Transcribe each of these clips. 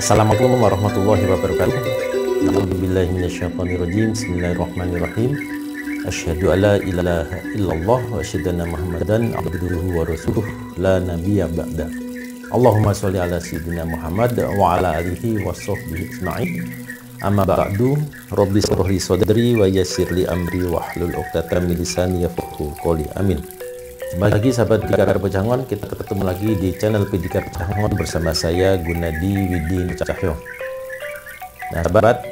Assalamualaikum warahmatullahi wabarakatuh. A'udzubillahi minasyaitonirrajim. Bismillahirrahmanirrahim. Asyhadu alla ilaha illallah wa asyhadu anna Muhammadan abduhu wa rasuluh la nabiyya ba'da. Allahumma sholli ala sayyidina Muhammad wa ala alihi wa sahbihi ajma'in. Amma ba'du. Rabbi shrah li sadri wa yassir li amri wahlul 'uqdatam min lisani yafqahu qawli. Amin. Kembali lagi sahabat Pedikar Pejangon, kita ketemu lagi di channel Pedikar Pejangon bersama saya Gunadi Widin Cahyo. Nah sahabat,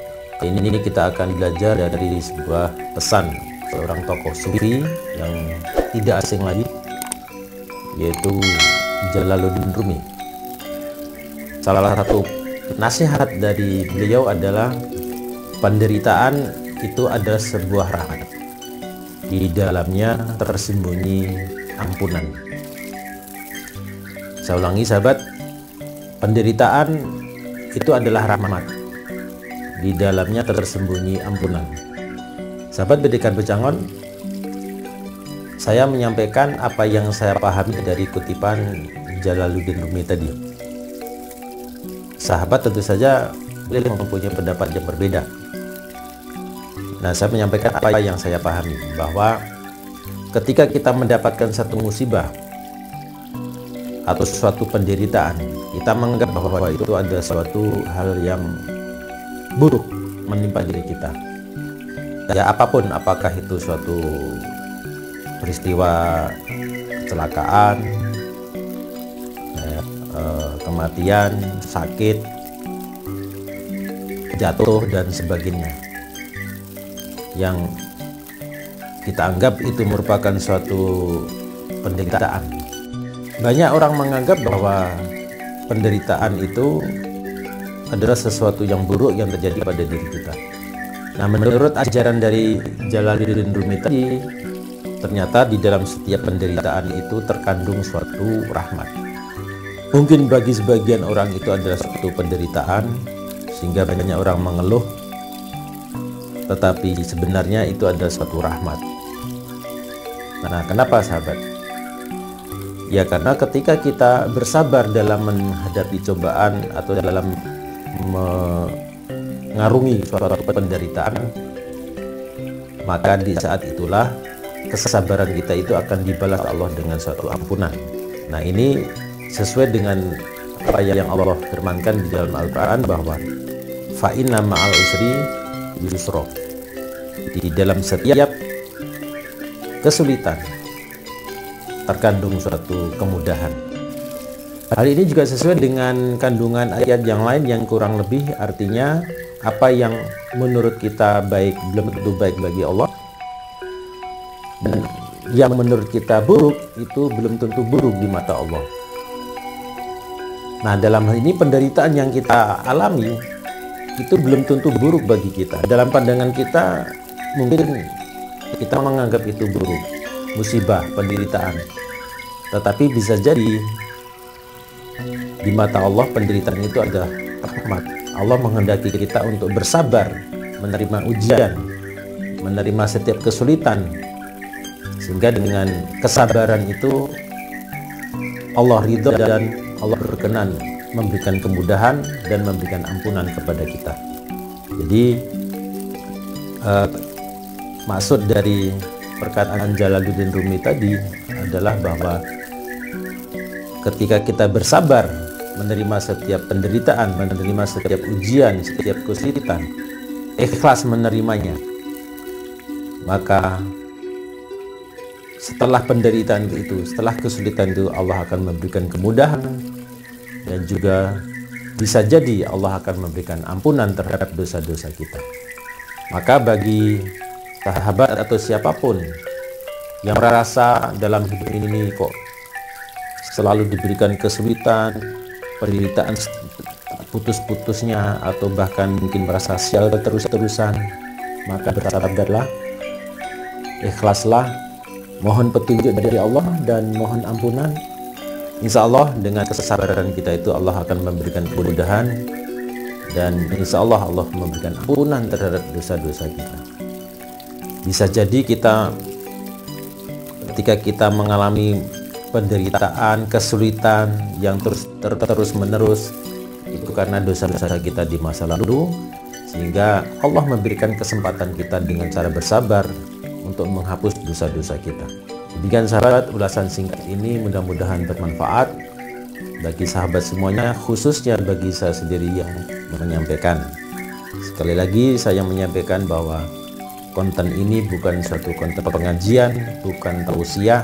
ini kita akan belajar dari sebuah pesan seorang tokoh sufi yang tidak asing lagi, yaitu Jalaluddin Rumi. Salah satu nasihat dari beliau adalah penderitaan itu adalah sebuah rahmat. Di dalamnya tersembunyi ampunan. Saya ulangi sahabat, penderitaan itu adalah rahmat. Di dalamnya tersembunyi ampunan. Sahabat Pedikar Pejangon, saya menyampaikan apa yang saya pahami dari kutipan Jalaluddin Rumi tadi. Sahabat tentu saja boleh mempunyai pendapat yang berbeda. Nah, saya menyampaikan apa yang saya pahami, bahwa ketika kita mendapatkan satu musibah atau suatu penderitaan, kita menganggap bahwa itu ada suatu hal yang buruk menimpa diri kita. Ya apapun, apakah itu suatu peristiwa kecelakaan, kematian, sakit, jatuh dan sebagainya, yang kita anggap itu merupakan suatu penderitaan. Banyak orang menganggap bahwa penderitaan itu adalah sesuatu yang buruk yang terjadi pada diri kita. Nah, menurut ajaran dari Jalaluddin Rumi tadi, ternyata di dalam setiap penderitaan itu terkandung suatu rahmat. Mungkin bagi sebagian orang itu adalah suatu penderitaan, sehingga banyak orang mengeluh, tetapi sebenarnya itu adalah suatu rahmat. Nah, kenapa sahabat? Ya karena ketika kita bersabar dalam menghadapi cobaan atau dalam mengarungi suatu penderitaan, maka di saat itulah kesabaran kita itu akan dibalas Allah dengan suatu ampunan. Nah, ini sesuai dengan apa yang Allah firmankan di dalam Al-Quran, bahwa fa inna ma'al usri yusra. Di dalam setiap kesulitan terkandung suatu kemudahan. Hal ini juga sesuai dengan kandungan ayat yang lain yang kurang lebih artinya apa yang menurut kita baik belum tentu baik bagi Allah, dan yang menurut kita buruk itu belum tentu buruk di mata Allah. Nah, dalam hal ini penderitaan yang kita alami itu belum tentu buruk bagi kita. Dalam pandangan kita mungkin kita menganggap itu buruk, musibah, penderitaan. Tetapi bisa jadi di mata Allah penderitaan itu adalah rahmat. Allah menghendaki kita untuk bersabar, menerima ujian, menerima setiap kesulitan. Sehingga dengan kesabaran itu Allah ridho dan Allah berkenan memberikan kemudahan dan memberikan ampunan kepada kita. Jadi maksud dari perkataan Jalaluddin Rumi tadi adalah bahwa ketika kita bersabar menerima setiap penderitaan, menerima setiap ujian, setiap kesulitan, ikhlas menerimanya, maka setelah penderitaan itu, setelah kesulitan itu, Allah akan memberikan kemudahan, dan juga bisa jadi Allah akan memberikan ampunan terhadap dosa-dosa kita. Maka bagi sahabat atau siapapun yang merasa dalam hidup ini kok selalu diberikan kesulitan, penderitaan putus-putusnya, atau bahkan mungkin merasa sial terus-terusan, maka bersabarlah, ikhlaslah, mohon petunjuk dari Allah dan mohon ampunan. Insya Allah dengan kesabaran kita itu Allah akan memberikan kemudahan, dan insya Allah Allah memberikan ampunan terhadap dosa-dosa kita. Bisa jadi ketika kita mengalami penderitaan, kesulitan yang terus menerus, itu karena dosa-dosa kita di masa lalu, sehingga Allah memberikan kesempatan kita dengan cara bersabar untuk menghapus dosa-dosa kita. Demikian sahabat, ulasan singkat ini mudah-mudahan bermanfaat bagi sahabat semuanya, khususnya bagi saya sendiri yang menyampaikan. Sekali lagi saya menyampaikan bahwa konten ini bukan suatu konten pengajian, bukan tausiah,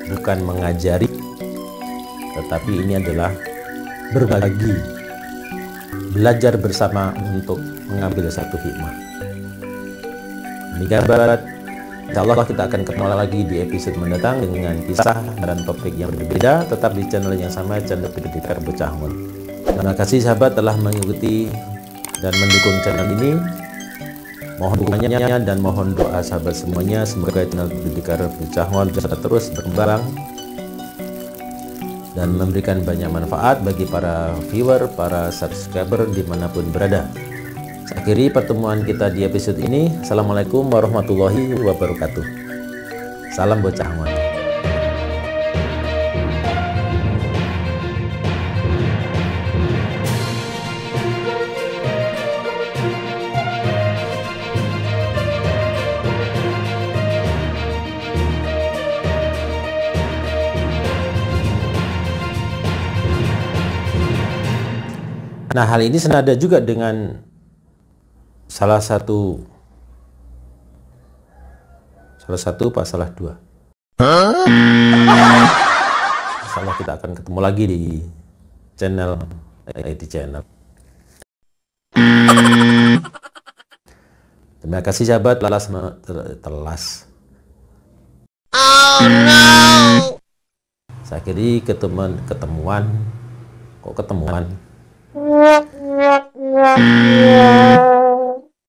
bukan mengajari, tetapi ini adalah berbagi, belajar bersama untuk mengambil satu hikmah. Demikian sahabat, insya Allah kita akan ketemu lagi di episode mendatang dengan kisah dan topik yang berbeda, tetap di channel yang sama, channel Pendekar Bocah Ngon. Terima kasih sahabat telah mengikuti dan mendukung channel ini. Mohon dukungannya dan mohon doa sahabat semuanya, semoga channel Pendekar Bocah Ngon bisa terus berkembang dan memberikan banyak manfaat bagi para viewer, para subscriber dimanapun berada. Saya akhiri pertemuan kita di episode ini. Assalamualaikum warahmatullahi wabarakatuh. Salam Bocah Ngon. Nah, hal ini senada juga dengan salah satu salah dua. Insyaallah kita akan ketemu lagi di channel IT channel. Terima kasih sahabat telas. Oh no. Saya kira ketemuan.